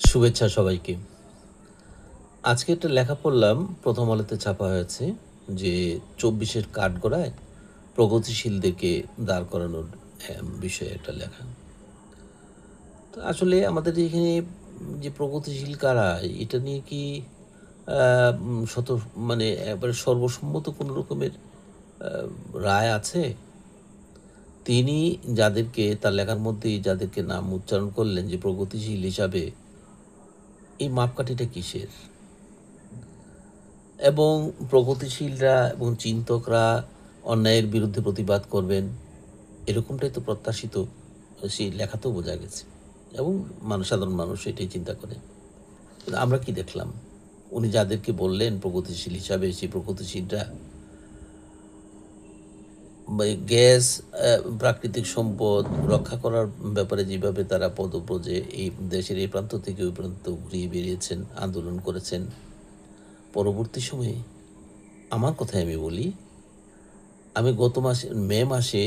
শুভেচ্ছা সবাইকে। আজকে একটা লেখা পড়লাম, প্রথম আলোতে ছাপা হয়েছে যে ২৪-এর কাঠগড়ায় প্রগতিশীলদেরকে দাঁড় করানোর বিষয়ে একটা লেখা। তো আসলে আমাদের এখানে যে প্রগতিশীল কারা, এটা নিয়ে কি আ শত মানে একবারে সর্বসম্মত কোনো রকমের আ রায় আছে? তিনি যাদেরকে তার লেখার মধ্যেই যাদেরকে নাম উচ্চারণ করলেন যে প্রগতিশীল হিসাবে, এই মাপকাঠিটা কিসের? এবং প্রগতিশীলরা এবং চিন্তকরা অন্যায়ের বিরুদ্ধে প্রতিবাদ করবেন, এরকমটাই তো প্রত্যাশিত। সেই লেখাতেও বোঝা গেছে এবং সাধারণ মানুষ এটাই চিন্তা করে। কিন্তু আমরা কি দেখলাম? উনি যাদেরকে বললেন প্রগতিশীল হিসাবে, সেই প্রগতিশীলরা গ্যাস, প্রাকৃতিক সম্পদ রক্ষা করার ব্যাপারে যেভাবে তারা পদব্রজে এই দেশের এই প্রান্ত থেকে ওই প্রান্ত ঘুরিয়ে বেরিয়েছেন, আন্দোলন করেছেন, পরবর্তী সময়ে আমার কথাই আমি বলি, আমি গত মাসে মে মাসে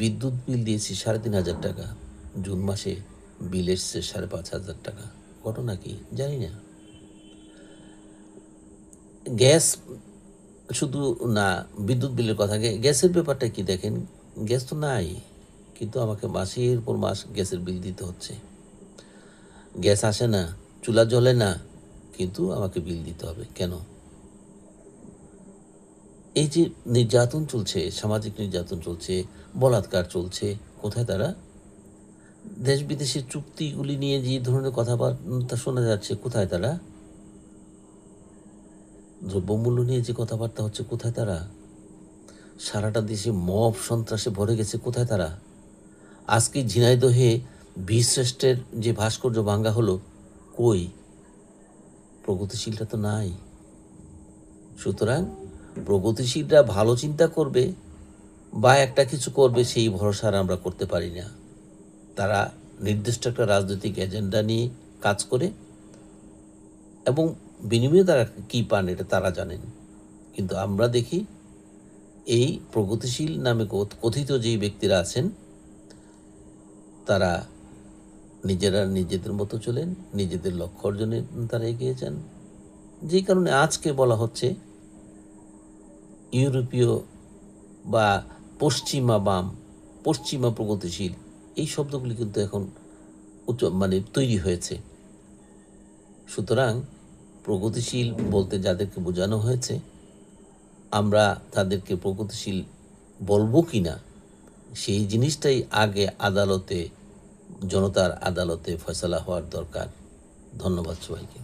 বিদ্যুৎ বিল দিয়েছি ৩,৫০০ টাকা। জুন মাসে বিল এসছে ৫,৫০০ টাকা। ঘটনা কি? জানি না। গ্যাস শুধু না, বিদ্যুৎ বিলের কথা, গ্যাসের ব্যাপারটা কি দেখেন, গ্যাস তো নাই। কিন্তু আমাকে মাসের পর মাস গ্যাসের বিল দিতে হচ্ছে। গ্যাস আসে না, চুলা জ্বলে না, কিন্তু আমাকে বিল দিতে হবে। কেন? এই যে নির্যাতন চলছে, সামাজিক নির্যাতন চলছে, বলাৎকার চলছে, কোথায় তারা? দেশ বিদেশের চুক্তিগুলি নিয়ে যে ধরনের কথাবার্তা শোনা যাচ্ছে, কোথায় তারা? দ্রব্যমূল্য নিয়ে যে কথাবার্তা হচ্ছে, কোথায় তারা? সারাটা দেশে মব সন্ত্রাসে ভরে গেছে, কোথায় তারা? আজকে ঝিনাইদহে বীরশ্রেষ্ঠের যে ভাস্কর্য ভাঙ্গা হলো, কই? প্রগতিশীলরা তো নাই। সুতরাং প্রগতিশীলরা ভালো চিন্তা করবে বা একটা কিছু করবে, সেই ভরসা আর আমরা করতে পারি না। তারা নির্দিষ্ট একটা রাজনৈতিক এজেন্ডা নিয়ে কাজ করে এবং বিনিময়ে তারা কী পান এটা তারা জানেন। কিন্তু আমরা দেখি এই প্রগতিশীল নামে কথিত যেই ব্যক্তিরা আছেন, তারা নিজেরা নিজেদের মতো চলেন, নিজেদের লক্ষ্য অর্জনে তারা এগিয়ে যান। যেই কারণে আজকে বলা হচ্ছে ইউরোপীয় বা পশ্চিমা বাম, পশ্চিমা প্রগতিশীল, এই শব্দগুলি কিন্তু এখন তৈরি হয়েছে। সুতরাং প্রগতিশীল বলতে যাদেরকে বোঝানো হয়েছে, আমরা তাদেরকে প্রগতিশীল বলবো কি না, সেই জিনিসটাই আগে আদালতে, জনতার আদালতে ফয়সালা হওয়ার দরকার। ধন্যবাদ সবাইকে।